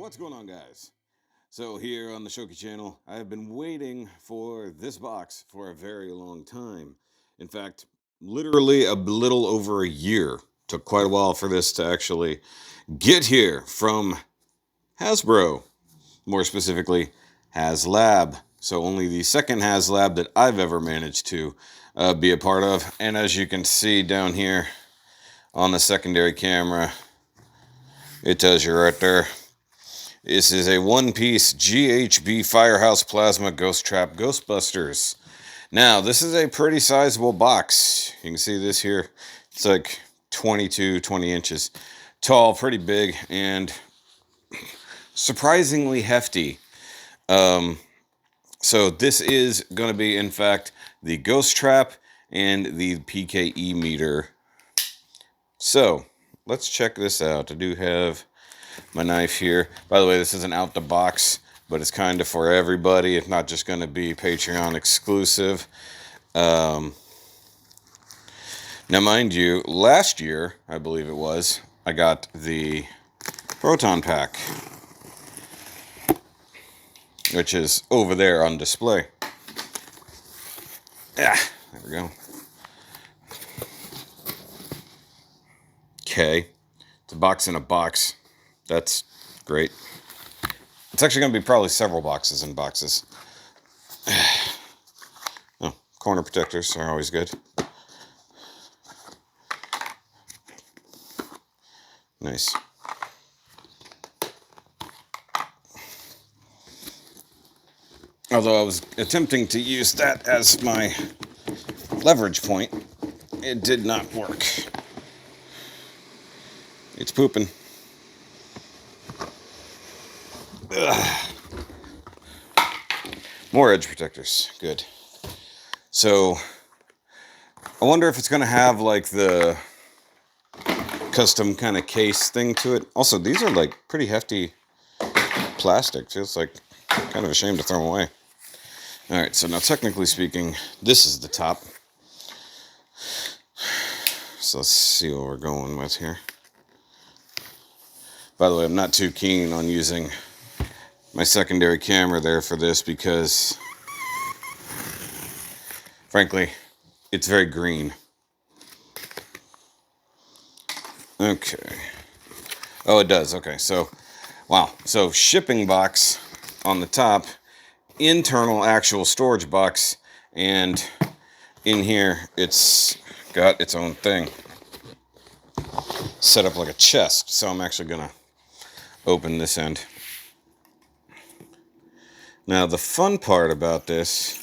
What's going on, guys? So here on the Shoki channel, I have been waiting for this box for a very long time. In fact, literally a little over a year. Took quite a while for this to actually get here from Hasbro. More specifically, Haslab. So only the second Haslab that I've ever managed to be a part of. And as you can see down here on the secondary camera, it tells you right there. This is a one-piece GHB Firehouse Plasma Ghost Trap Ghostbusters. Now, this is a pretty sizable box. You can see this here. It's like 20 inches tall, pretty big, and surprisingly hefty. So this is going to be, in fact, the Ghost Trap and the PKE meter. So, let's check this out. I do have my knife here. By the way, this isn't out the box, but it's kind of for everybody. It's not just going to be Patreon exclusive. Now, mind you, last year, I believe it was, I got the Proton Pack, which is over there on display. Yeah, there we go. Okay, it's a box in a box. That's great. It's actually going to be probably several boxes in boxes. Oh, corner protectors are always good. Nice. Although I was attempting to use that as my leverage point, it did not work. It's pooping. Ugh. More edge protectors. Good. So, I wonder if it's going to have like the custom kind of case thing to it. Also, these are like pretty hefty plastic. Feels like kind of a shame to throw them away. Alright, so now technically speaking, this is the top. So let's see what we're going with here. By the way, I'm not too keen on using my secondary camera there for this because, frankly, it's very green. Okay. Oh, it does. Okay, so, wow. So, shipping box on the top, internal actual storage box, and in here, it's got its own thing. Set up like a chest. So, I'm actually going to open this end. Now, the fun part about this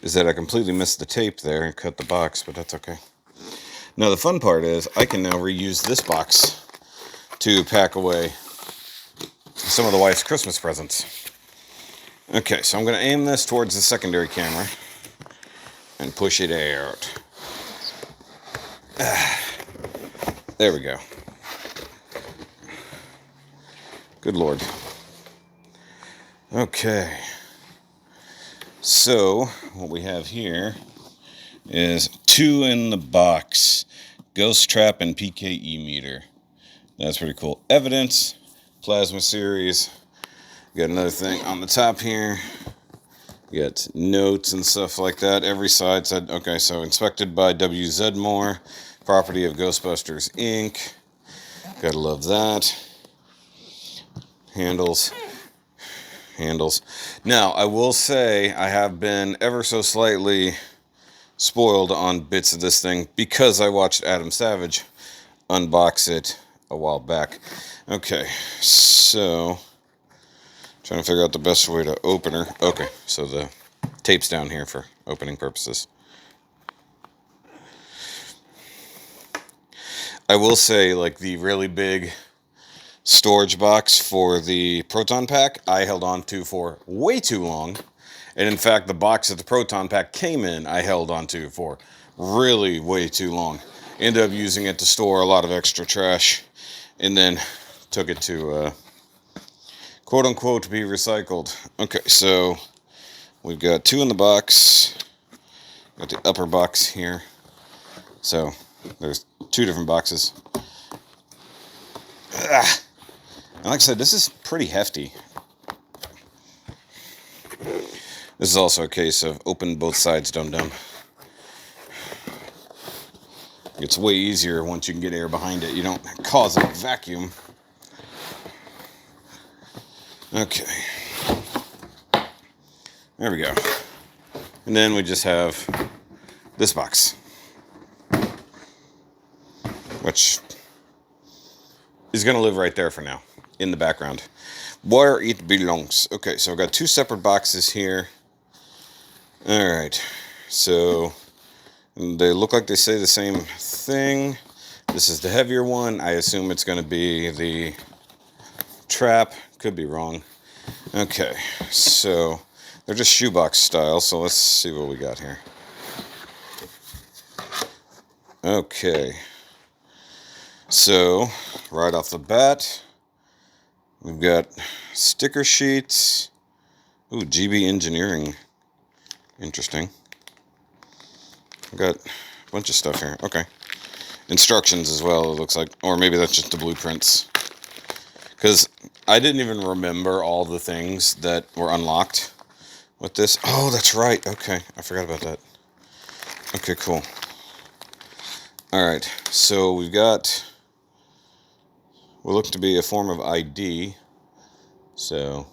is that I completely missed the tape there and cut the box, but that's okay. Now, the fun part is I can now reuse this box to pack away some of the wife's Christmas presents. Okay, so I'm going to aim this towards the secondary camera and push it out. There we go. Good Lord. Okay. So, what we have here is 2 in the box. Ghost Trap and PKE meter. That's pretty cool. Evidence, plasma series. Got another thing on the top here. You got notes and stuff like that. Every side said, okay, so inspected by W. Zedmore, property of Ghostbusters, Inc. Gotta love that. Handles. Now, I will say I have been ever so slightly spoiled on bits of this thing because I watched Adam Savage unbox it a while back. Okay, so trying to figure out the best way to open her. Okay, so the tape's down here for opening purposes. I will say, like, the really big storage box for the Proton Pack I held on to for way too long. And in fact, the box that the Proton Pack came in, I held on to for really way too long. Ended up using it to store a lot of extra trash, and then took it to, quote unquote, be recycled. Okay, so we've got 2 in the box. Got the upper box here. So there's 2 different boxes. And like I said, this is pretty hefty. This is also a case of open both sides, dum-dum. It's way easier once you can get air behind it. You don't cause a vacuum. Okay. There we go. And then we just have this box, which is going to live right there for now, in the background, where it belongs. Okay, so I've got two separate boxes here. All right, so they look like they say the same thing. This is the heavier one. I assume it's going to be the trap. Could be wrong. Okay, so they're just shoebox style, so let's see what we got here. Okay, so right off the bat, we've got sticker sheets. Ooh, GB Engineering. Interesting. We've got a bunch of stuff here. Okay. Instructions as well, it looks like. Or maybe that's just the blueprints. Because I didn't even remember all the things that were unlocked with this. Oh, that's right. Okay, I forgot about that. Okay, cool. Alright, so we've got what looks to be a form of ID. So,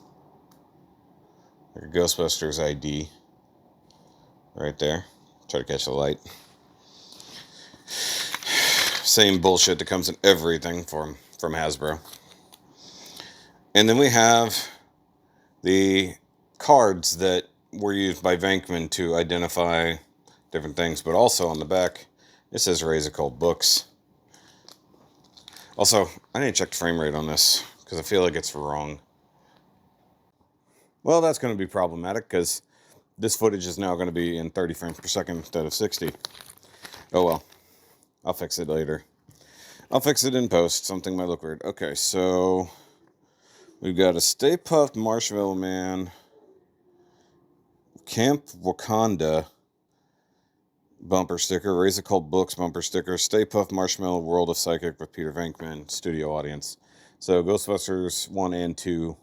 like a Ghostbusters ID. Right there. Try to catch the light. Same bullshit that comes in everything from Hasbro. And then we have the cards that were used by Venkman to identify different things, but also on the back it says Razor Cult Books. Also, I need to check the frame rate on this because I feel like it's wrong. Well, that's going to be problematic because this footage is now going to be in 30 frames per second instead of 60. Oh well, I'll fix it later. I'll fix it in post. Something might look weird. Okay, so we've got a Stay Puft Marshmallow Man, Camp Wakanda bumper sticker, Razor Cult Books bumper sticker, Stay Puft Marshmallow World of Psychic with Peter Venkman studio audience. So Ghostbusters 1 and 2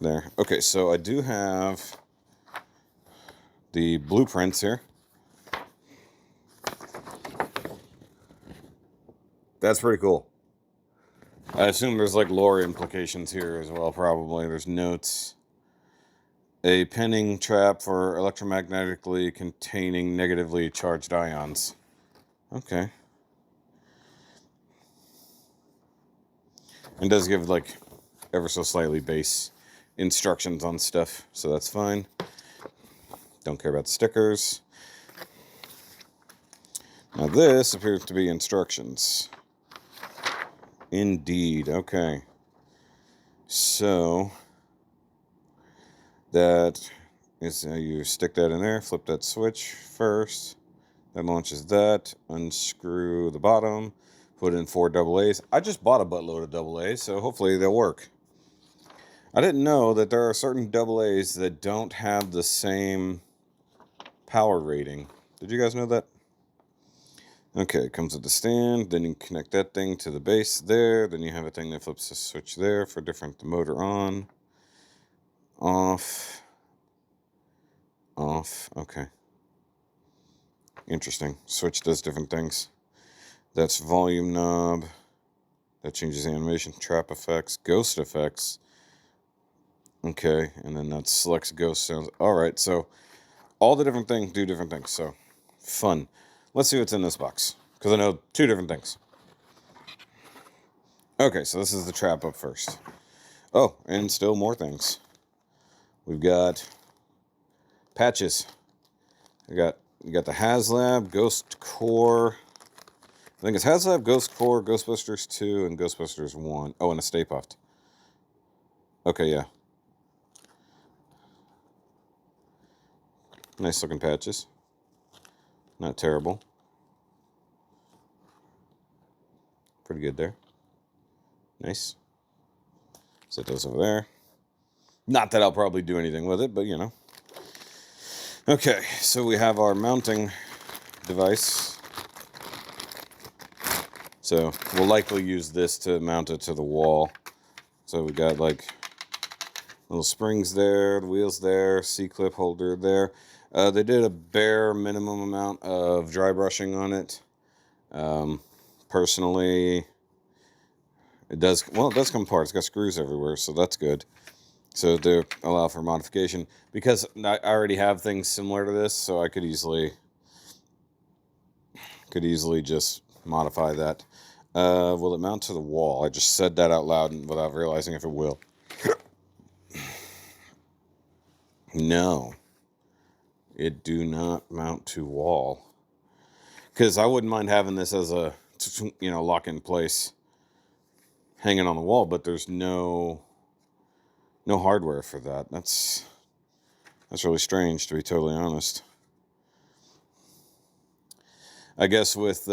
there. Okay, so I do have the blueprints here. That's pretty cool. I assume there's like lore implications here as well, probably. There's notes. A pinning trap for electromagnetically containing negatively charged ions. Okay. And does give like ever so slightly base instructions on stuff, so that's fine. Don't care about the stickers. Now this appears to be instructions. Indeed, okay. So that is how you stick that in there, flip that switch first. That launches that, unscrew the bottom, put in 4 AA's. I just bought a buttload of AA's, so hopefully they'll work. I didn't know that there are certain AA's that don't have the same power rating. Did you guys know that? Okay, it comes with the stand, then you connect that thing to the base there, then you have a thing that flips the switch there for different, the motor on, off, okay. Interesting. Switch does different things. That's volume knob. That changes animation, trap effects, ghost effects. Okay, and then that selects ghost sounds. Alright, so all the different things do different things, so fun. Let's see what's in this box, because I know 2 different things. Okay, so this is the trap up first. Oh, and still more things. We've got patches. You got the Haslab, Ghost Core. I think it's Haslab, Ghost Core, Ghostbusters 2, and Ghostbusters 1. Oh, and a Stay Puft. Okay, yeah. Nice looking patches. Not terrible. Pretty good there. Nice. Set those over there. Not that I'll probably do anything with it, but you know. Okay, so we have our mounting device. So we'll likely use this to mount it to the wall. So we got like little springs there, the wheels there, C-clip holder there. They did a bare minimum amount of dry brushing on it. Personally, it does come apart. It's got screws everywhere, so that's good. So they allow for modification. Because I already have things similar to this, so I could easily just modify that. Will it mount to the wall? I just said that out loud without realizing if it will. No, it do not mount to wall. Because I wouldn't mind having this as a, lock in place hanging on the wall, but there's no hardware for that. That's really strange, to be totally honest. I guess with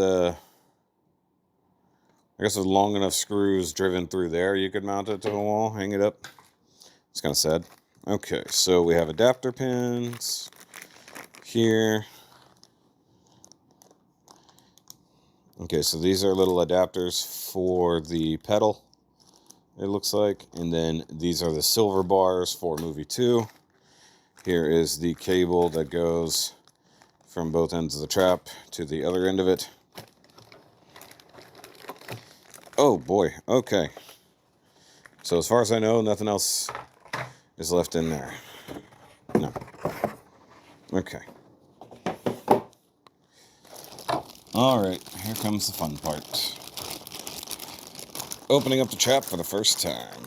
long enough screws driven through there, you could mount it to the wall, hang it up. It's kind of sad. Okay, so we have adapter pins here. Okay, so these are little adapters for the pedal, it looks like. And then these are the silver bars for movie 2. Here is the cable that goes from both ends of the trap to the other end of it. Oh boy, okay. So as far as I know, nothing else is left in there. No. Okay. Alright, here comes the fun part. Opening up the trap for the first time.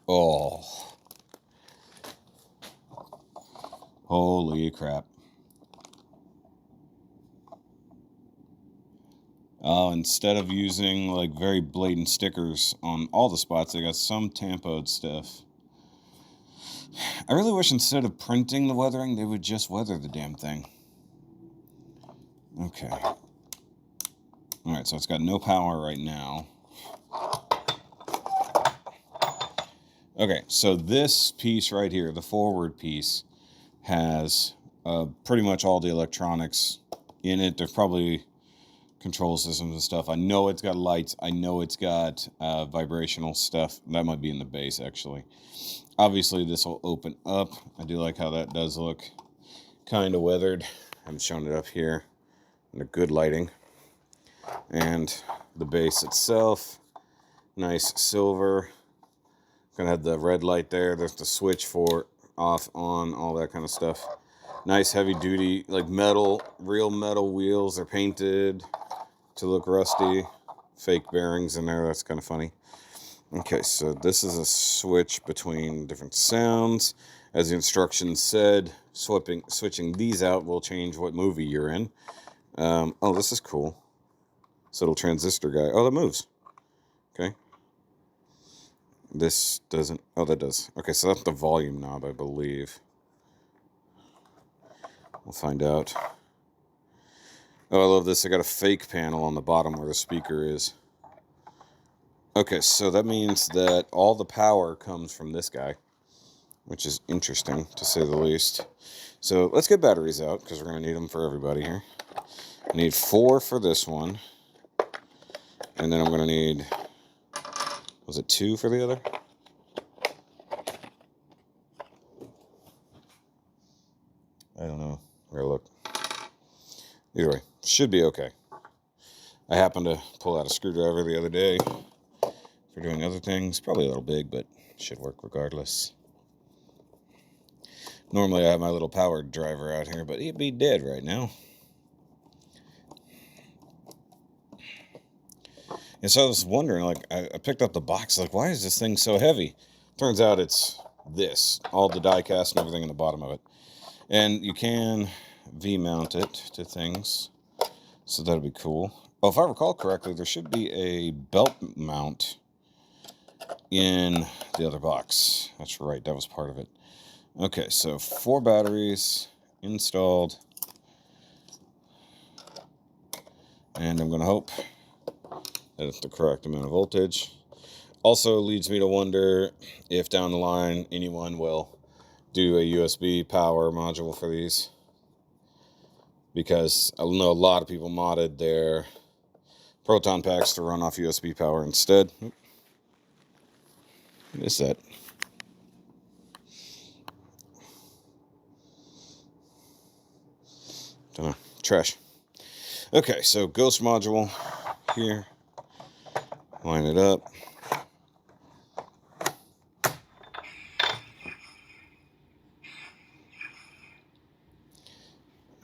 Oh. Holy crap. Instead of using like very blatant stickers on all the spots, they got some tampoed stuff. I really wish instead of printing the weathering, they would just weather the damn thing. Okay. Alright, so it's got no power right now. Okay, so this piece right here, the forward piece, has pretty much all the electronics in it. There's probably control systems and stuff. I know it's got lights. I know it's got vibrational stuff. That might be in the base, actually. Obviously, this will open up. I do like how that does look kind of weathered. I'm showing it up here in a good lighting. And the base itself, nice silver. Gonna have the red light there. There's the switch for off, on, all that kind of stuff. Nice heavy duty, like metal, real metal wheels. They're painted to look rusty. Fake bearings in there. That's kind of funny. Okay, so this is a switch between different sounds. As the instructions said, switching these out will change what movie you're in. Oh, this is cool. This little transistor guy. Oh, that moves. Okay. This doesn't. Oh, that does. Okay, so that's the volume knob, I believe. We'll find out. Oh, I love this. I got a fake panel on the bottom where the speaker is. Okay, so that means that all the power comes from this guy, which is interesting, to say the least. So let's get batteries out, because we're going to need them for everybody here. I need 4 for this one. And then I'm going to need, was it 2 for the other? I don't know. We're going to look. Either way, should be okay. I happened to pull out a screwdriver the other day for doing other things. Probably a little big, but should work regardless. Normally I have my little powered driver out here, but he'd be dead right now. And so I was wondering, like, I picked up the box, like, why is this thing so heavy? Turns out it's this, all the die cast and everything in the bottom of it. And you can V-mount it to things, so that'll be cool. Oh, if I recall correctly, there should be a belt mount in the other box. That's right, that was part of it. Okay, so 4 batteries installed. And I'm going to hope that it's the correct amount of voltage. Also leads me to wonder if down the line anyone will do a USB power module for these. Because I know a lot of people modded their proton packs to run off USB power instead. What is that? Don't know. Trash. Okay, so ghost module here. Line it up.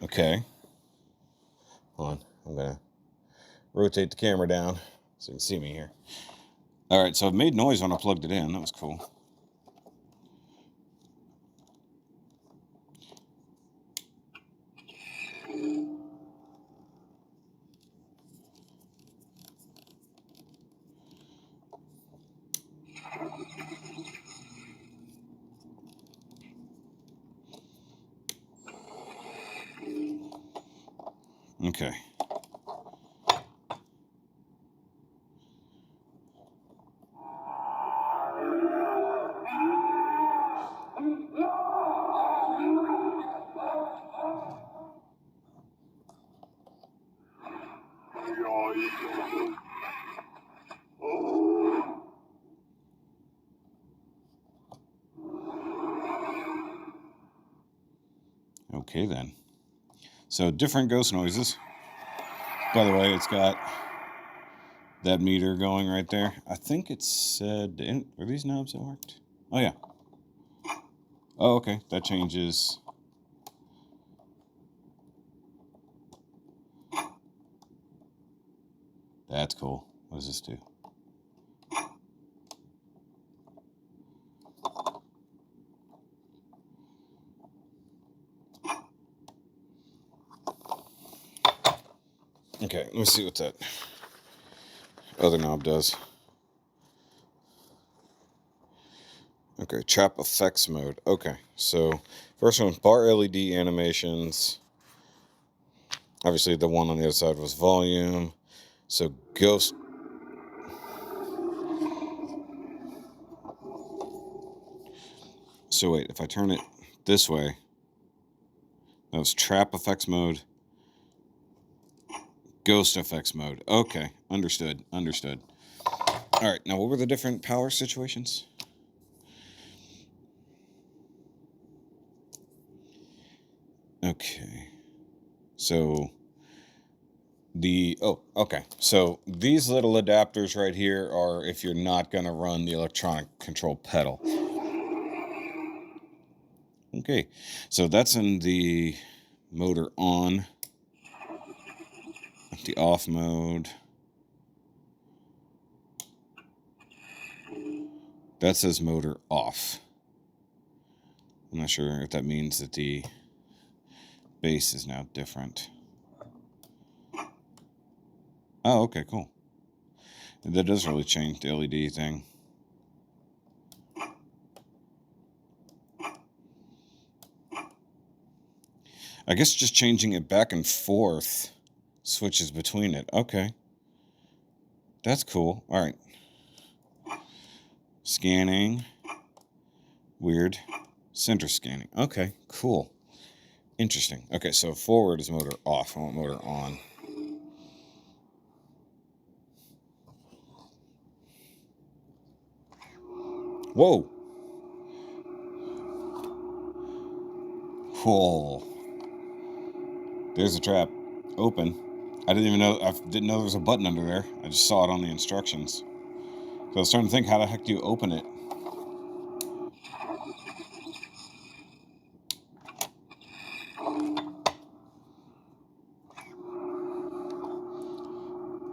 Okay. Hold on. I'm going to rotate the camera down so you can see me here. Alright, so it made noise when I plugged it in. That was cool. Okay. Okay then. So different ghost noises. By the way, it's got that meter going right there. I think it said, are these knobs that worked? Oh yeah. Oh, okay. That changes. That's cool. What does this do? Okay, let me see what that other knob does. Okay, trap effects mode. Okay, so first one, bar LED animations. Obviously, the one on the other side was volume. So ghost. So wait, if I turn it this way, that was trap effects mode, ghost effects mode. Okay, understood. All right, now what were the different power situations? Okay, so so these little adapters right here are if you're not going to run the electronic control pedal. Okay, so that's in the motor on, the off mode. That says motor off. I'm not sure if that means that the base is now different. Oh, okay, cool. That does really change the LED thing. I guess just changing it back and forth switches between it. Okay. That's cool. All right. Scanning. Weird. Center scanning. Okay, cool. Interesting. Okay, so forward is motor off. I want motor on. Whoa. Cool. There's the trap. Open. I didn't know there was a button under there. I just saw it on the instructions. So I was starting to think, how the heck do you open it?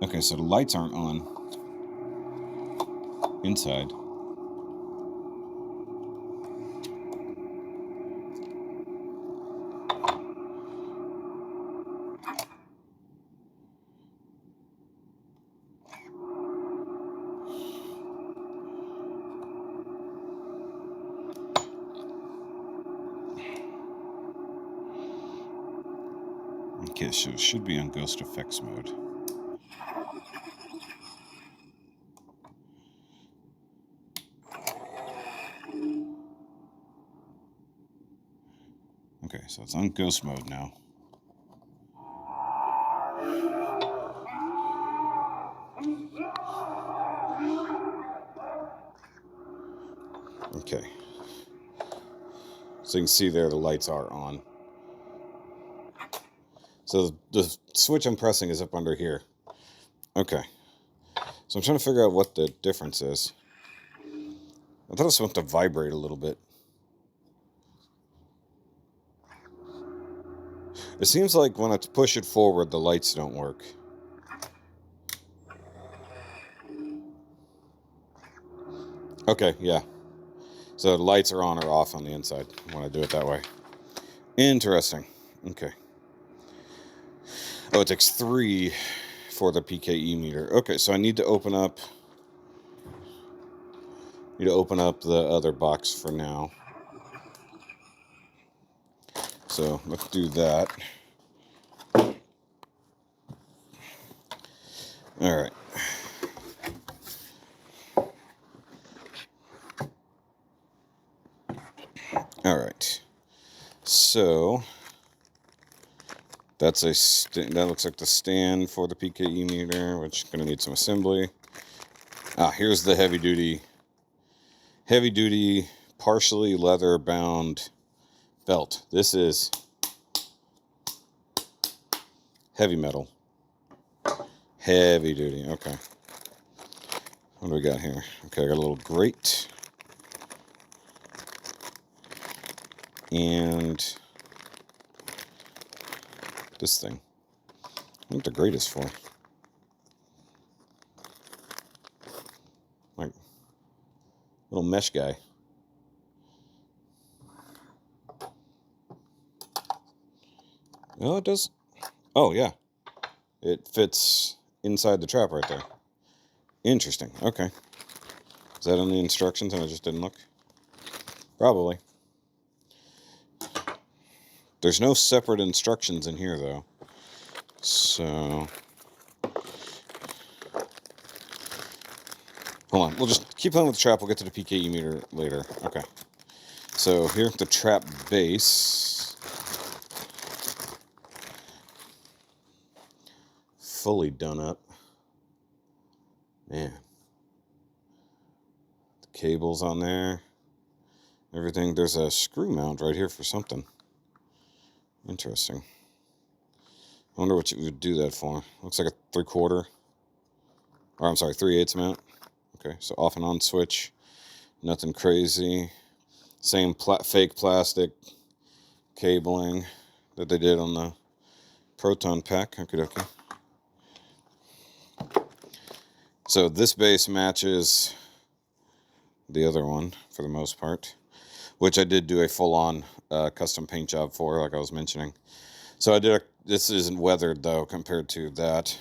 Okay, so the lights aren't on inside. Okay, so it should be on ghost effects mode. Okay, so it's on ghost mode now. Okay. So you can see there the lights are on. So the switch I'm pressing is up under here. Okay. So I'm trying to figure out what the difference is. I thought it was supposed to vibrate a little bit. It seems like when I push it forward, the lights don't work. Okay, yeah. So the lights are on or off on the inside when I do it that way. Interesting. Okay. Oh, it takes 3 for the PKE meter. Okay, so I need to open up the other box for now. So let's do that. All right. All right. So that's that looks like the stand for the PKE meter, which is going to need some assembly. Here's the heavy duty partially leather bound belt. This is heavy metal. Heavy duty. Okay. What do we got here? Okay, I got a little grate. And this thing. I think the grate is for. Like, little mesh guy. Oh, it does. Oh, yeah. It fits inside the trap right there. Interesting. Okay. Is that on the instructions and I just didn't look? Probably. There's no separate instructions in here, though. So... hold on. We'll just keep playing with the trap. We'll get to the PKE meter later. Okay. So here's the trap base. Fully done up. Man. The cables on there. Everything. There's a screw mount right here for something. Interesting. I wonder what you would do that for. Looks like a 3/4. Or I'm sorry, 3/8 mount. Okay, so off and on switch. Nothing crazy. Same fake plastic cabling that they did on the proton pack. Okay. So this base matches the other one for the most part, which I did do a full-on custom paint job for, like I was mentioning. So this isn't weathered though compared to that.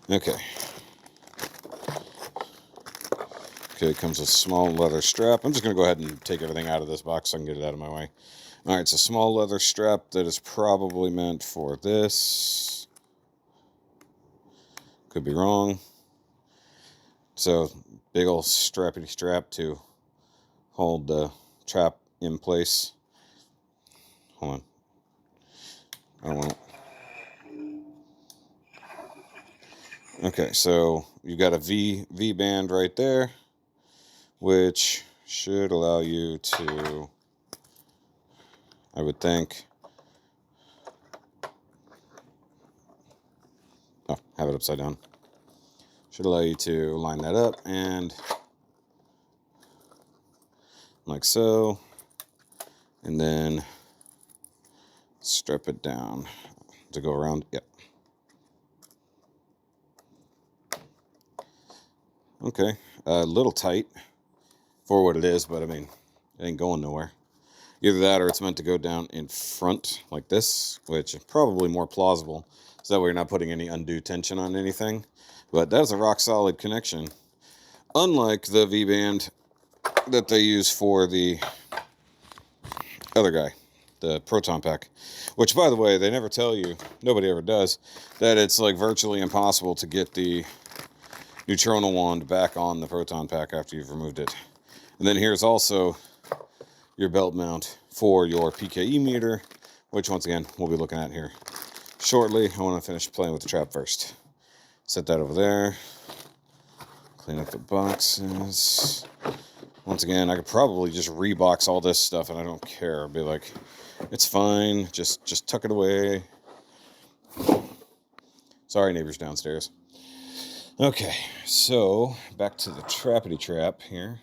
Okay. Okay, it comes with a small leather strap. I'm just going to go ahead and take everything out of this box so I can get it out of my way. All right, it's a small leather strap that is probably meant for this. Could be wrong. So, big old strappity strap to hold the trap in place. Hold on. I don't want it. Okay, so you got a V band right there, which should allow you to, I would think, have it upside down. Should allow you to line that up and like so, and then strap it down to go around. Yep. Okay, a little tight for what it is, but I mean, it ain't going nowhere. Either that or it's meant to go down in front like this, which is probably more plausible, so that way you're not putting any undue tension on anything. But that's a rock solid connection, unlike the V-band that they use for the other guy, the proton pack, which, by the way, they never tell you, nobody ever does, that it's like virtually impossible to get the neutrona wand back on the proton pack after you've removed it. And then here's also your belt mount for your PKE meter, which once again we'll be looking at here shortly. I want to finish playing with the trap first. Set that over there. Clean up the boxes. Once again, I could probably just rebox all this stuff and I don't care. I'd be like, it's fine. Just tuck it away. Sorry, neighbors downstairs. Okay, so back to the trappity trap here.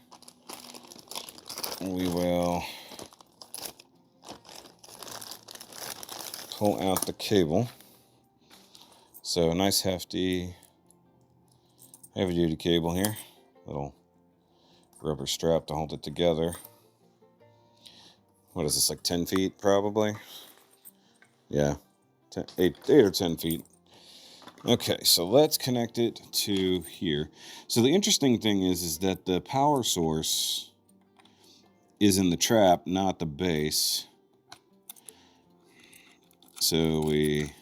We will pull out the cable. So a nice hefty heavy-duty cable here. Little rubber strap to hold it together. What is this, like 10 feet probably? Yeah, 8 or 10 feet. Okay, so let's connect it to here. So the interesting thing is that the power source is in the trap, not the base. So we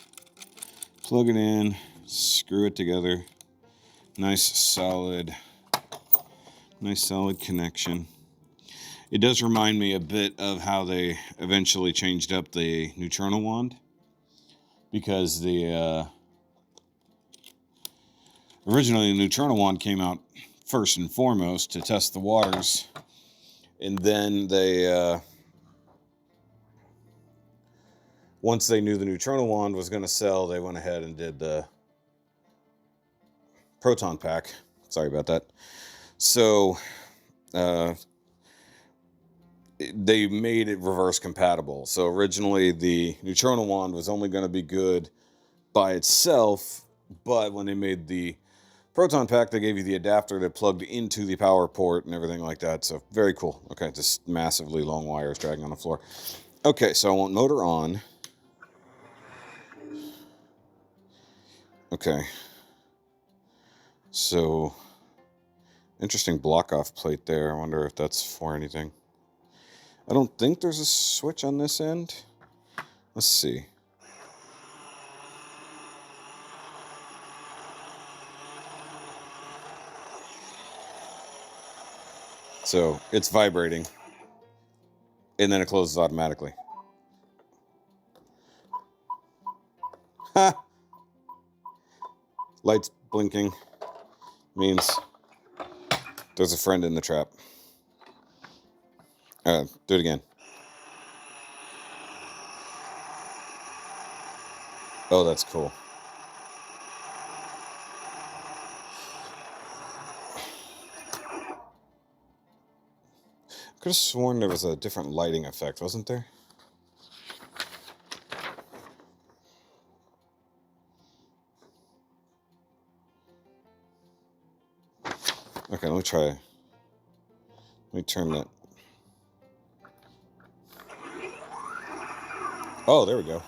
plug it in, screw it together. Nice solid connection. It does remind me a bit of how they eventually changed up the neutrino wand, because the originally the neutrino wand came out first and foremost to test the waters, and then they once they knew the neutrino wand was going to sell, they went ahead and did the proton pack. Sorry about that. So they made it reverse compatible. So originally the neutrino wand was only going to be good by itself, but when they made the proton pack, they gave you the adapter that plugged into the power port and everything like that. So very cool. Okay, just massively long wires dragging on the floor. Okay, so I want motor on. Okay. So interesting block off plate there. I wonder if that's for anything. I don't think there's a switch on this end. Let's see. So it's vibrating, and then it closes automatically. Ha! Lights blinking means there's a friend in the trap. Do it again. Oh, that's cool. I could have sworn there was a different lighting effect, wasn't there? Okay, let me try. Let me turn that. Oh, there we go.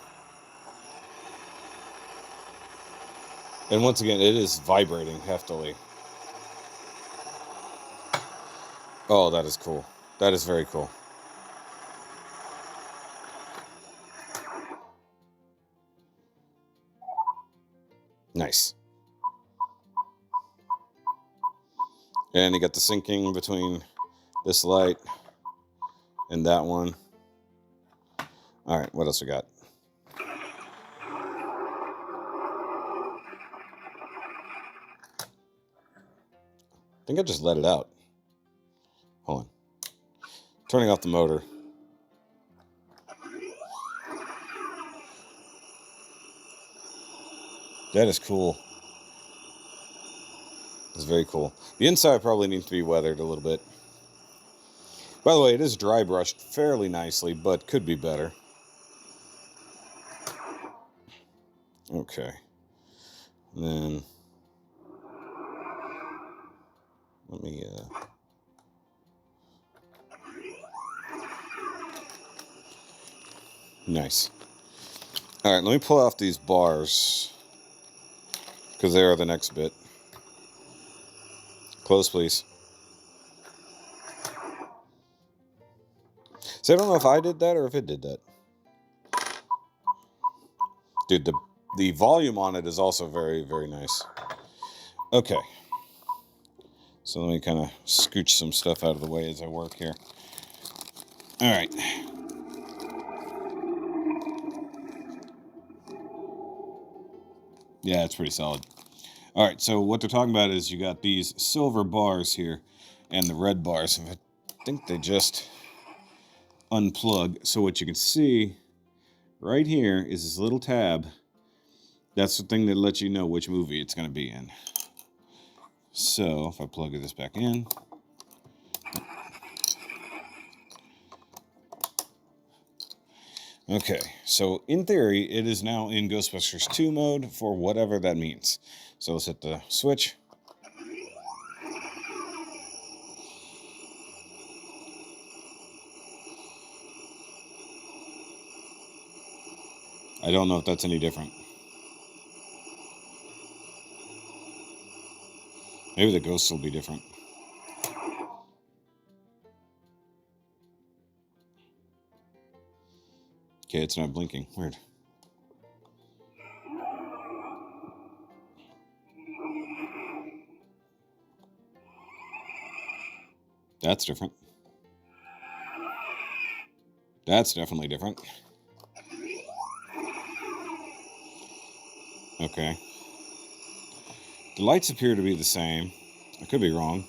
And once again, it is vibrating heftily. Oh, that is cool. That is very cool. Nice. And you got the syncing between this light and that one. All right, what else we got? I think I just let it out. Hold on. Turning off the motor. That is cool. It's very cool. The inside probably needs to be weathered a little bit. By the way, it is dry brushed fairly nicely, but could be better. Okay. And then let me nice. All right, let me pull off these bars, because they are the next bit. Close, please. So I don't know if I did that or if it did that. Dude, the volume on it is also very, very nice. Okay. So let me kind of scooch some stuff out of the way as I work here. All right. Yeah, it's pretty solid. All right, so what they're talking about is you got these silver bars here and the red bars. I think they just unplug. So what you can see right here is this little tab. That's the thing that lets you know which movie it's going to be in. So if I plug this back in, okay, so in theory, it is now in Ghostbusters 2 mode for whatever that means. So let's hit the switch. I don't know if that's any different. Maybe the ghosts will be different. Okay, it's not blinking. Weird. That's different. That's definitely different. Okay. The lights appear to be the same. I could be wrong.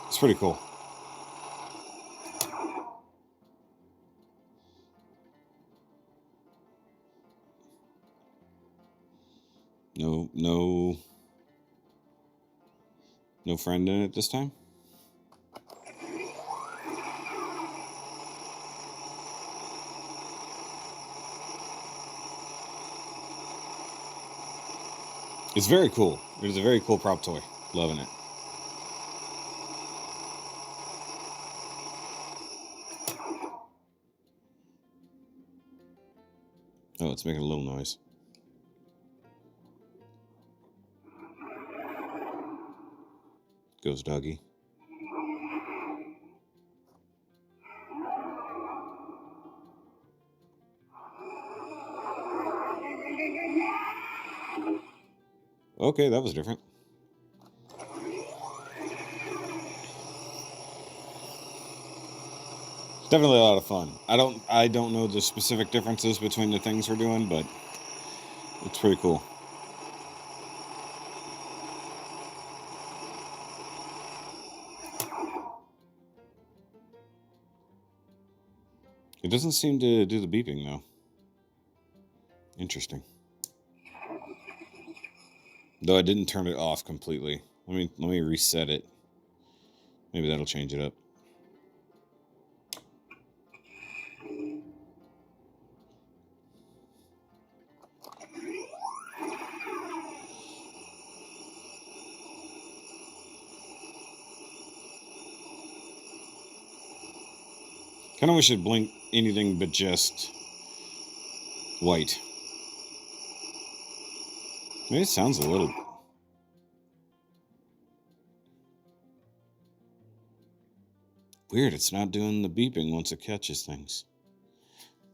It's pretty cool. No friend in it this time? It's very cool. It is a very cool prop toy. Loving it. Oh, it's making a little noise. Goes doggy. Okay, that was different. Definitely a lot of fun. I don't know the specific differences between the things we're doing, but it's pretty cool. It doesn't seem to do the beeping though. Interesting. Though I didn't turn it off completely. Let me reset it. Maybe that'll change it up. Kind of wish it'd blink anything but just white. Maybe it sounds a little... Weird, it's not doing the beeping once it catches things.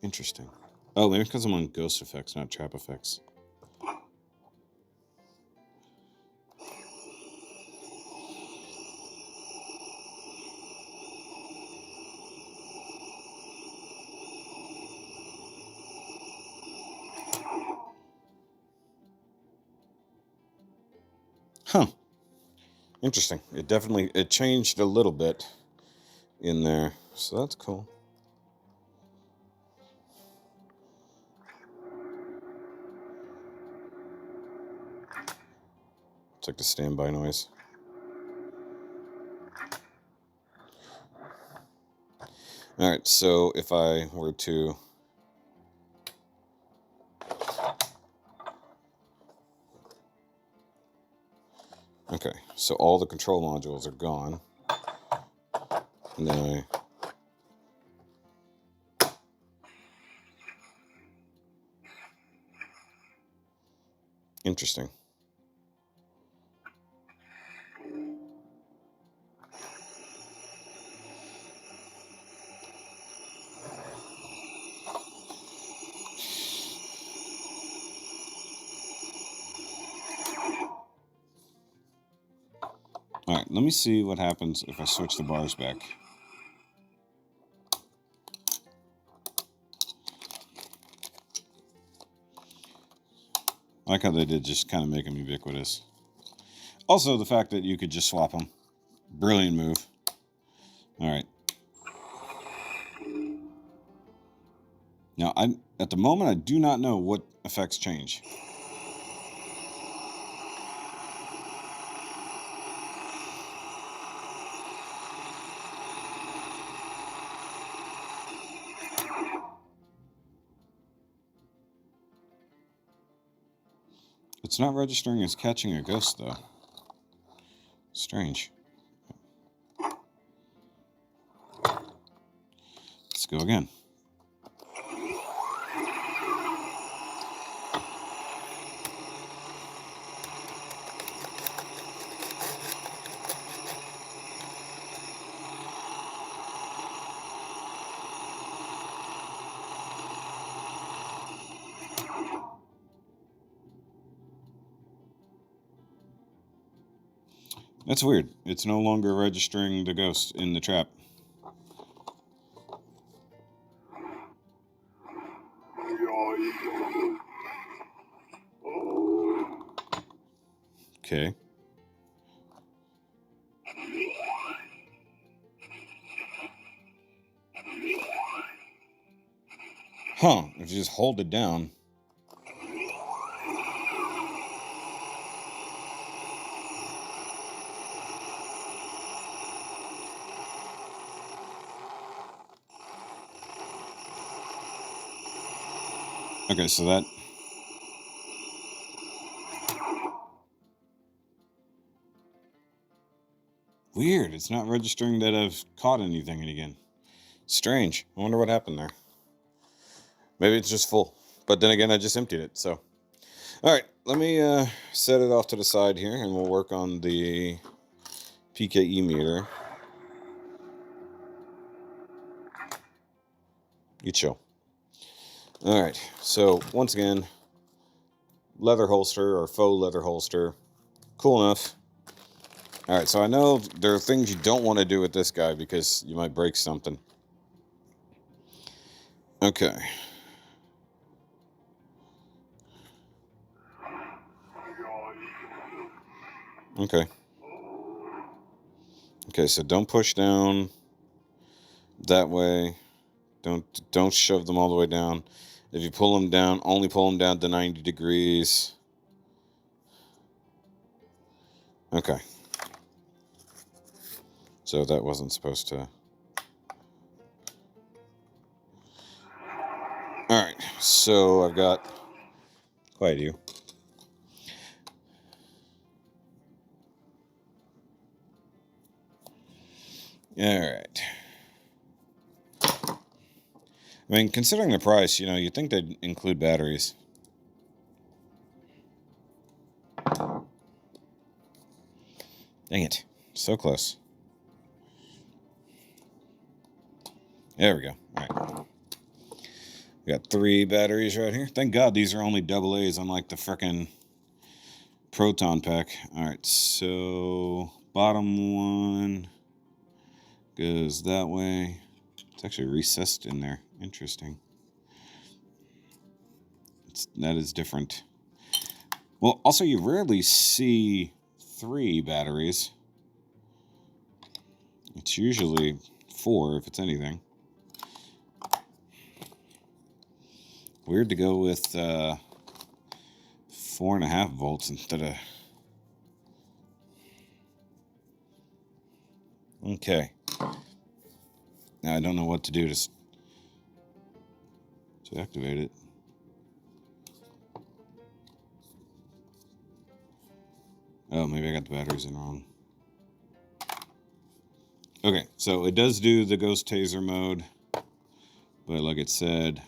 Interesting. Oh, maybe because I'm on ghost effects, not trap effects. Huh. Interesting. It changed a little bit in there, so that's cool. It's like the standby noise. All right, so if I were to... Okay, so all the control modules are gone. And then Interesting. Alright, let me see what happens if I switch the bars back. I like how they did just kind of make them ubiquitous. Also, the fact that you could just swap them. Brilliant move. Alright. Now, at the moment, I do not know what effects change. It's not registering as catching a ghost, though. Strange. Let's go again. That's weird. It's no longer registering the ghost in the trap. Okay. Huh. If you just hold it down. Okay, so that... Weird. It's not registering that I've caught anything again. Strange. I wonder what happened there. Maybe it's just full. But then again, I just emptied it, so... Alright, let me set it off to the side here, and we'll work on the PKE meter. You chill. Alright, so once again, leather holster or faux leather holster. Cool enough. Alright, so I know there are things you don't want to do with this guy because you might break something. Okay. Okay. Okay, so don't push down that way. Don't shove them all the way down. If you pull them down, only pull them down to 90 degrees. Okay. So that wasn't supposed to... Alright, so I've got... Quiet you. Alright. I mean, considering the price, you know, you'd think they'd include batteries. Dang it. So close. There we go. Alright. We got 3 batteries right here. Thank God these are only AA's, unlike the frickin' Proton pack. Alright, so bottom one goes that way. It's actually recessed in there. Interesting. That is different. Well, also you rarely see 3 batteries. It's usually 4 if it's anything. Weird to go with 4.5 volts instead of... Okay. Now I don't know what to do to activate it. Oh, maybe I got the batteries in wrong. Okay, so it does do the ghost taser mode, but like it said,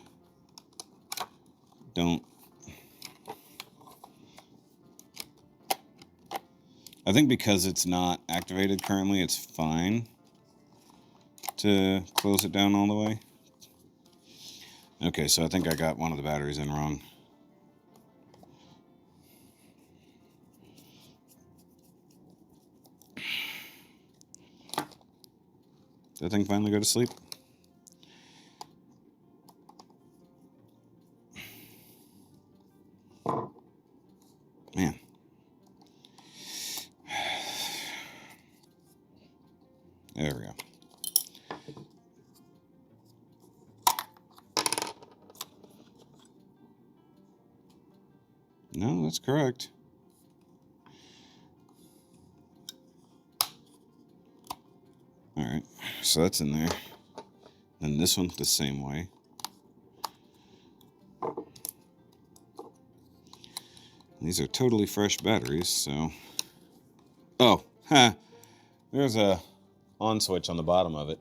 don't... I think because it's not activated currently, it's fine to close it down all the way. Okay, so I think I got one of the batteries in wrong. That thing finally go to sleep? Man. There we go. No, that's correct. Alright, so that's in there. And this one the same way. These are totally fresh batteries, so... Oh, there's a on switch on the bottom of it.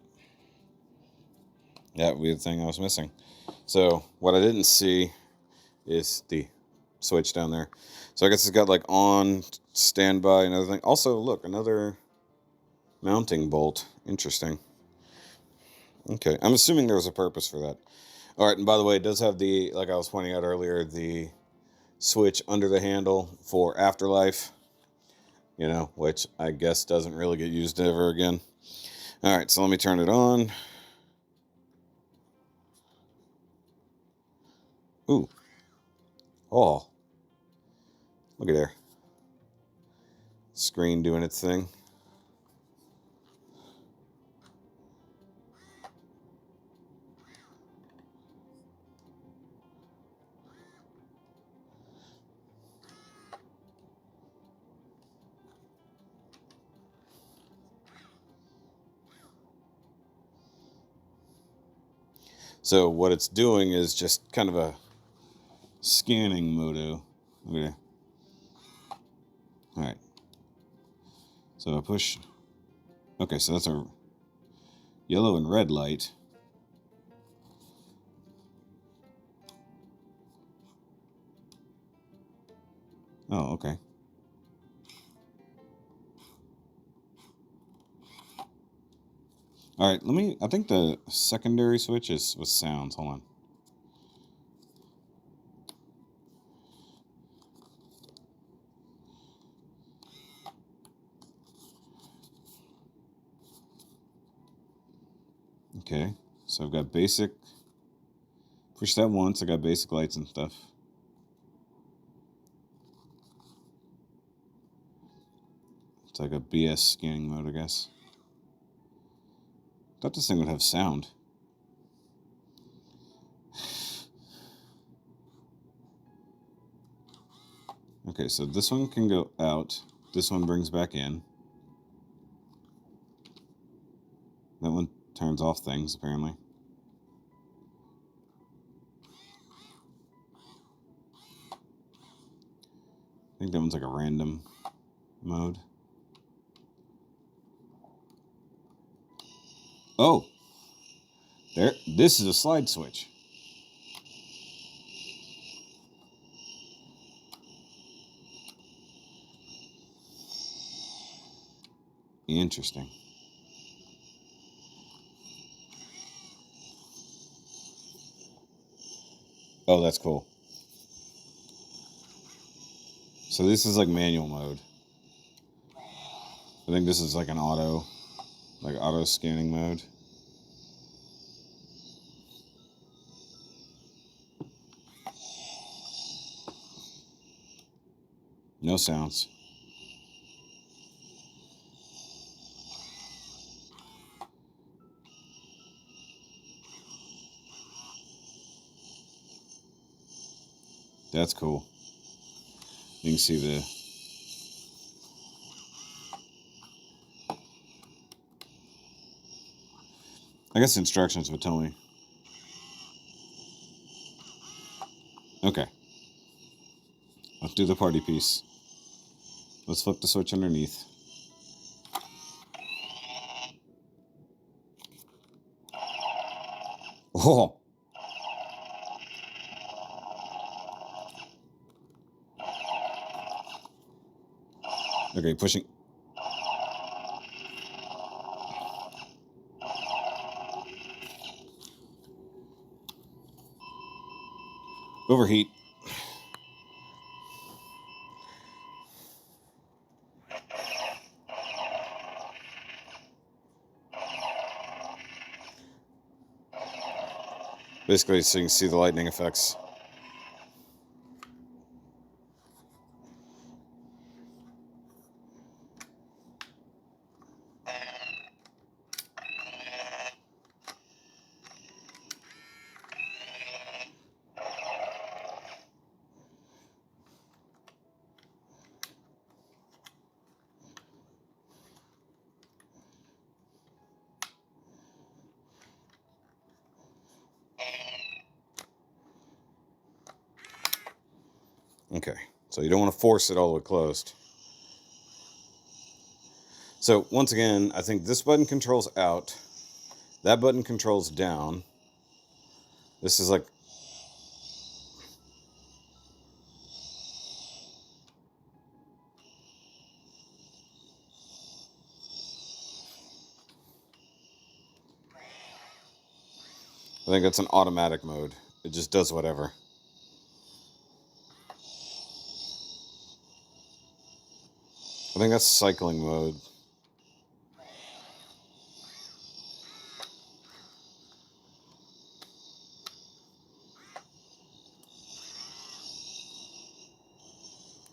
That weird thing I was missing. So, what I didn't see is the switch down there. So I guess it's got like on, standby, and everything. Also, look, another mounting bolt. Interesting. Okay, I'm assuming there was a purpose for that. All right, and by the way, it does have the, like I was pointing out earlier, the switch under the handle for afterlife, you know, which I guess doesn't really get used ever again. All right, so let me turn it on. Ooh. Oh. Look at there. Screen doing its thing. So what it's doing is just kind of a scanning mode. Okay. All right. So I push. Okay, so that's a yellow and red light. Oh, okay. All right, I think the secondary switch is with sounds. Hold on. Okay, so I've got basic. Push that once, I got basic lights and stuff. It's like a BS scanning mode, I guess. Thought this thing would have sound. Okay, so this one can go out. This one brings back in. That one turns off things, apparently. I think that one's like a random mode. Oh! There. This is a slide switch. Interesting. Oh, that's cool. So this is like manual mode. I think this is like an auto scanning mode. No sounds. That's cool. You can see the... I guess the instructions would tell me. Okay. Let's do the party piece. Let's flip the switch underneath. Oh! Okay, pushing. Overheat. Basically, so you can see the lightning effects. Okay, so you don't want to force it all the way closed. So once again, I think this button controls out. That button controls down. This is like... I think that's an automatic mode. It just does whatever. I think that's cycling mode.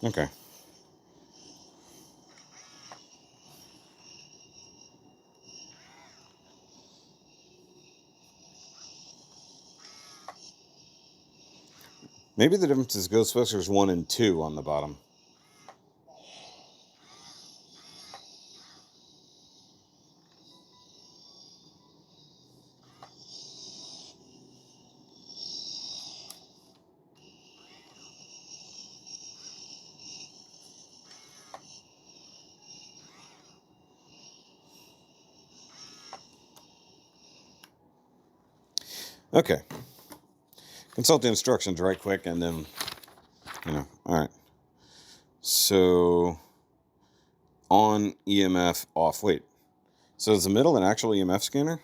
Okay. Maybe the difference is Ghostbusters 1 and 2 on the bottom. Okay. Consult the instructions right quick and then, alright. So, on EMF off. Wait. So is the middle an actual EMF scanner?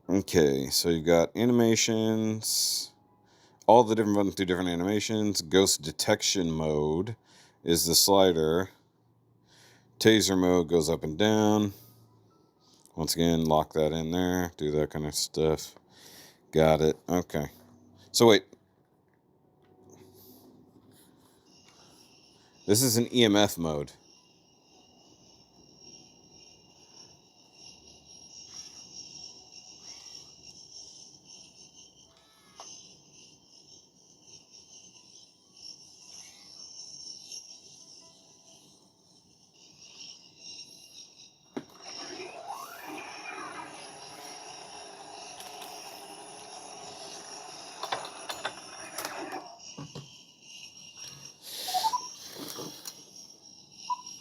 Okay, so you got animations, all the different buttons do different animations. Ghost detection mode is the slider. Taser mode goes up and down. Once again, lock that in there, do that kind of stuff. Got it. Okay. So wait. This is an EMF mode.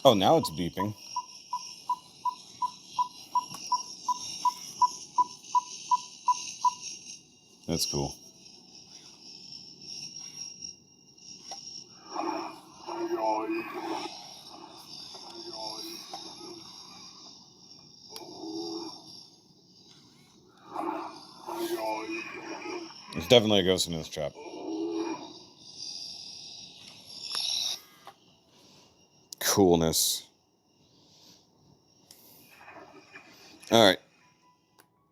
Oh, now it's beeping. That's cool. It's definitely a ghost in this trap. Coolness. All right.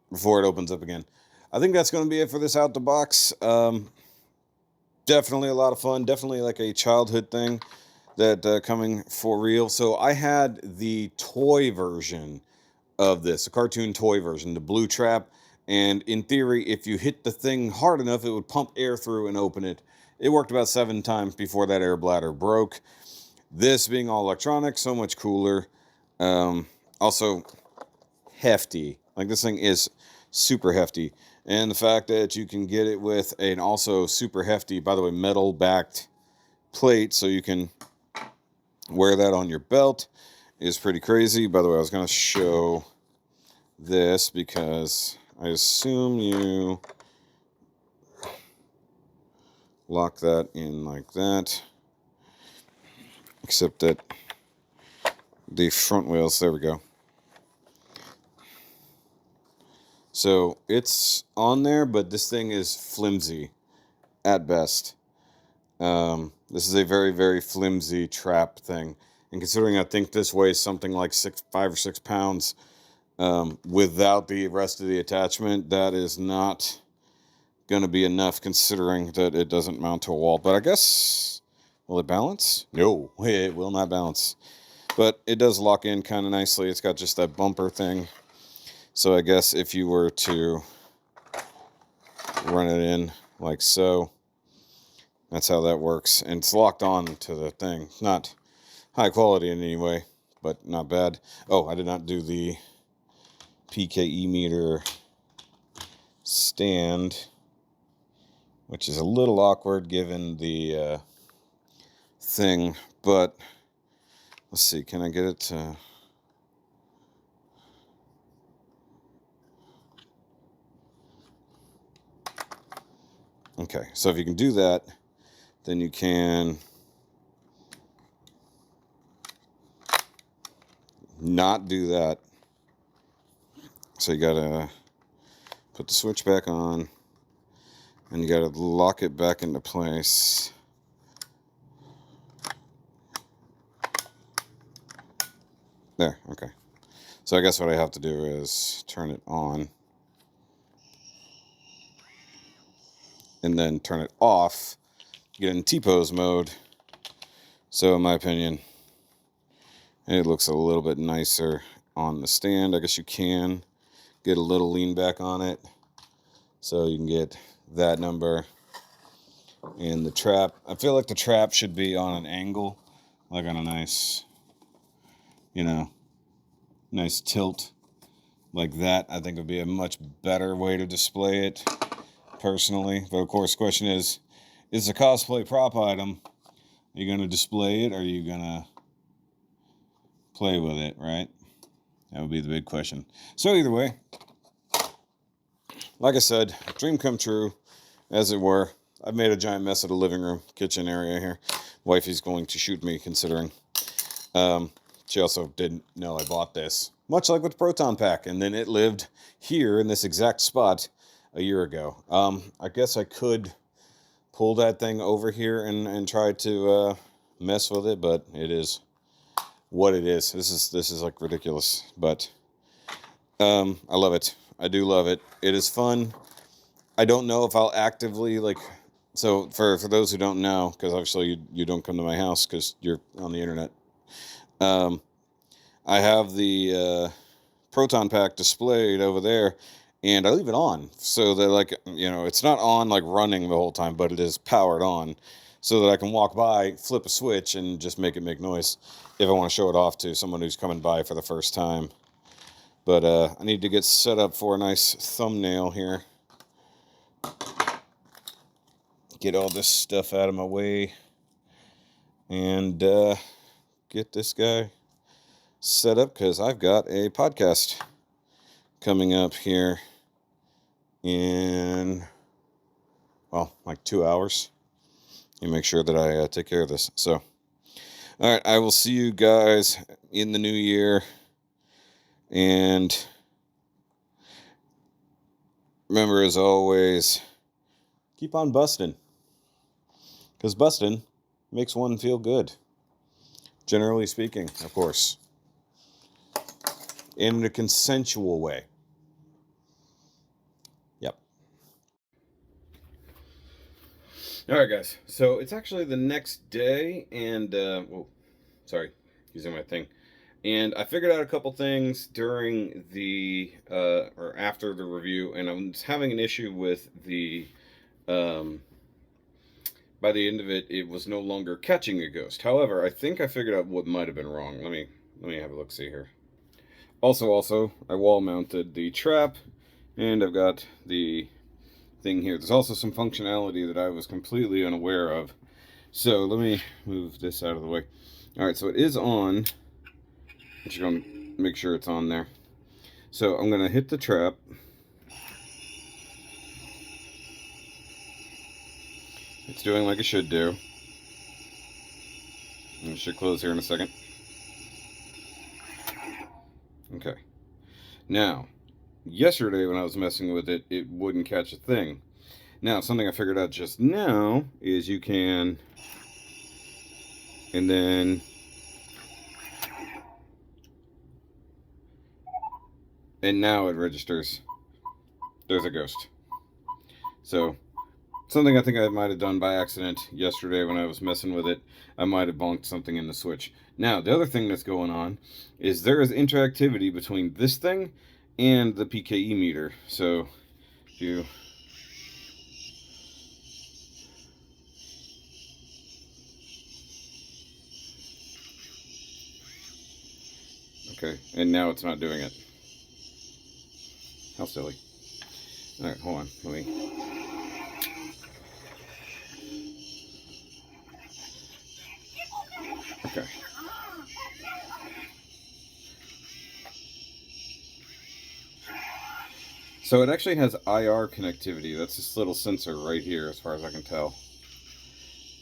Before it opens up again. I think that's going to be it for this out the box. Definitely a lot of fun. Definitely like a childhood thing that coming for real. So I had the toy version of this, a cartoon toy version, the blue trap. And in theory, if you hit the thing hard enough, it would pump air through and open it. It worked about 7 times before that air bladder broke. This being all electronic, so much cooler. Also hefty. Like this thing is super hefty. And the fact that you can get it with an also super hefty, by the way, metal backed plate, so you can wear that on your belt, is pretty crazy. By the way, I was going to show this because I assume you lock that in like that, except that the front wheels, there we go. So it's on there, but this thing is flimsy at best. This is a very, very flimsy trap thing. And considering I think this weighs something like 5 or 6 pounds, without the rest of the attachment, that is not going to be enough, considering that it doesn't mount to a wall. But I guess, will it balance? No, it will not balance. But it does lock in kind of nicely. It's got just that bumper thing. So I guess if you were to run it in like so, that's how that works. And it's locked on to the thing. Not high quality in any way, but not bad. Oh, I did not do the PKE meter stand, which is a little awkward given the thing. But let's see, can I get it to... Okay, so if you can do that, then you can not do that. So you gotta put the switch back on, and you gotta lock it back into place. There, okay. So I guess what I have to do is turn it on, and then turn it off, get in T-pose mode. So in my opinion, it looks a little bit nicer on the stand. I guess you can get a little lean back on it, so you can get that number. And the trap, I feel like the trap should be on an angle, like on a nice, nice tilt like that. I think would be a much better way to display it, personally. But of course, the question is, it's a cosplay prop item. Are you going to display it, or are you going to play with it, right? That would be the big question. So either way, like I said, dream come true, as it were. I've made a giant mess of the living room, kitchen area here. Wifey's going to shoot me, considering. She also didn't know I bought this, much like with the Proton Pack, and then it lived here in this exact spot a year ago. I guess I could pull that thing over here and try to mess with it, but it is what it is. This is like ridiculous, but I love it. I do love it. It is fun. I don't know if I'll actively, like, so for those who don't know, because obviously you don't come to my house because you're on the internet. I have the Proton Pack displayed over there, and I leave it on so that, like, it's not on like running the whole time, but it is powered on, so that I can walk by, flip a switch, and just make it make noise if I want to show it off to someone who's coming by for the first time. But I need to get set up for a nice thumbnail here. Get all this stuff out of my way, and get this guy set up, because I've got a podcast coming up here in, well, like 2 hours. You make sure that I take care of this. So, all right, I will see you guys in the new year, and remember, as always, keep on busting, because busting makes one feel good, generally speaking, of course, in a consensual way. Yep. All right, guys. So it's actually the next day, and sorry, using my thing. And I figured out a couple things during the or after the review, and I was having an issue with the by the end of it, it was no longer catching a ghost. However, I think I figured out what might have been wrong. Let me have a look see here. Also, I wall mounted the trap, and I've got the thing here. There's also some functionality that I was completely unaware of. So let me move this out of the way. All right, so it is on. I'm just going to make sure it's on there. So I'm going to hit the trap. It's doing like it should do. And it should close here in a second. Okay. Now, yesterday when I was messing with it, it wouldn't catch a thing. Now, something I figured out just now is you can, and then and now it registers there's a ghost. So something I think I might have done by accident yesterday when I was messing with it. I might have bonked something in the switch. Now, the other thing that's going on is there is interactivity between this thing and the PKE meter. So, if you... Okay, and now it's not doing it. How silly. Alright, hold on. Let me... Okay. So it actually has IR connectivity. That's this little sensor right here, as far as I can tell.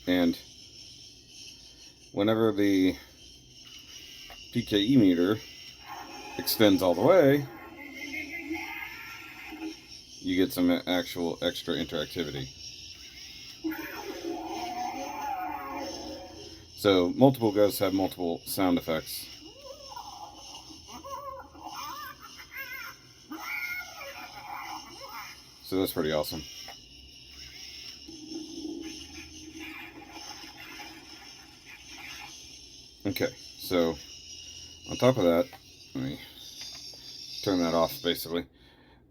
And whenever the PKE meter extends all the way, you get some actual extra interactivity. So multiple ghosts have multiple sound effects. So that's pretty awesome. Okay, so on top of that, let me turn that off basically.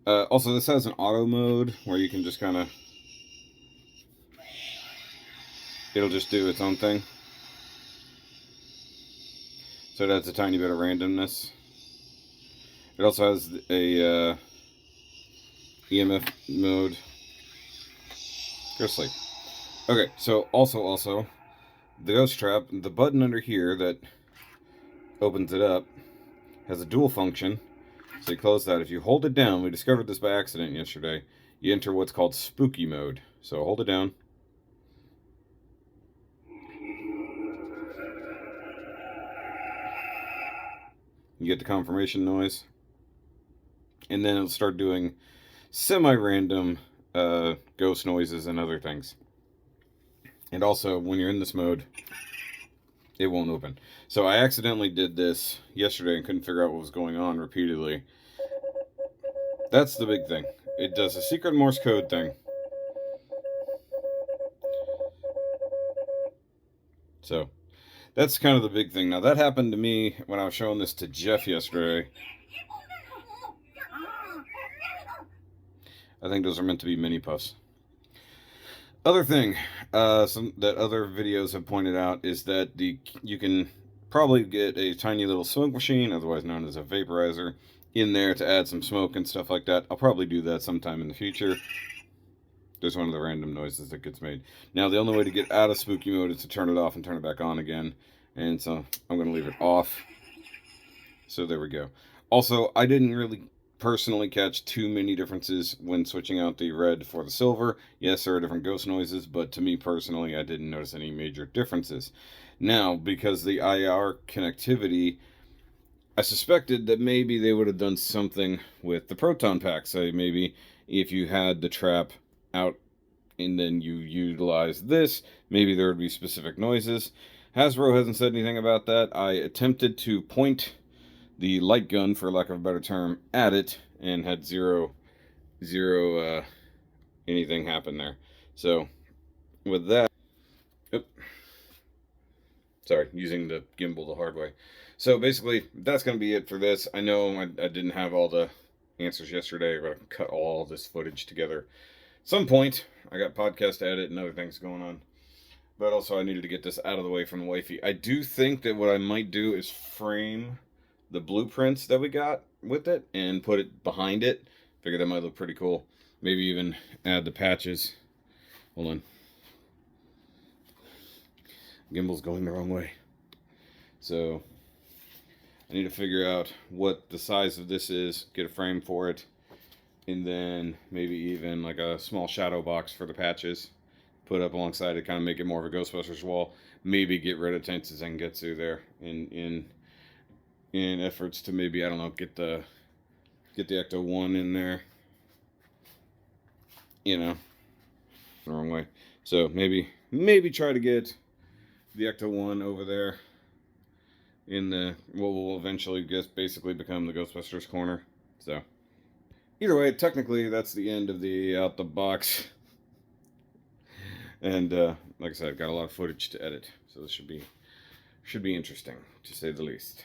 Also, this has an auto mode where you can just kind of, it'll just do its own thing. So it adds a tiny bit of randomness. It also has a EMF mode. Go to sleep. Okay, so also, the ghost trap, the button under here that opens it up, has a dual function. So you close that. If you hold it down, we discovered this by accident yesterday, you enter what's called spooky mode. So hold it down. You get the confirmation noise. And then it'll start doing semi-random ghost noises and other things. And also, when you're in this mode, it won't open. So I accidentally did this yesterday and couldn't figure out what was going on repeatedly. That's the big thing. It does a secret Morse code thing. So that's kind of the big thing. Now that happened to me when I was showing this to Jeff yesterday. I think those are meant to be mini puffs. Other thing, some that other videos have pointed out is that you can probably get a tiny little smoke machine, otherwise known as a vaporizer, in there to add some smoke and stuff like that. I'll probably do that sometime in the future. There's one of the random noises that gets made. Now, the only way to get out of spooky mode is to turn it off and turn it back on again. And so I'm going to leave it off. So there we go. Also, I didn't really personally catch too many differences when switching out the red for the silver. Yes, there are different ghost noises, but to me personally, I didn't notice any major differences. Now, because the IR connectivity, I suspected that maybe they would have done something with the proton pack. So maybe if you had the trap out and then you utilize this, maybe there would be specific noises. Hasbro hasn't said anything about that. I attempted to point the light gun, for lack of a better term, at it and had zero anything happen there. So with that, sorry, using the gimbal the hard way. So basically, that's going to be it for this. I know I didn't have all the answers yesterday. I'm going to cut all this footage together. Some point, I got podcast to edit and other things going on. But also I needed to get this out of the way from the wifey. I do think that what I might do is frame the blueprints that we got with it and put it behind it. Figure that might look pretty cool. Maybe even add the patches. Hold on. Gimbal's going the wrong way. So I need to figure out what the size of this is, get a frame for it, and then maybe even like a small shadow box for the patches. Put up alongside it, kind of make it more of a Ghostbusters wall. Maybe get rid of Tensu Zangetsu there in efforts to maybe, I don't know, get the Ecto 1 in there. You know, the wrong way. So maybe try to get the Ecto 1 over there in the what will eventually basically become the Ghostbusters corner. So either way, technically that's the end of the out the box. And like I said, I've got a lot of footage to edit, so this should be interesting to say the least.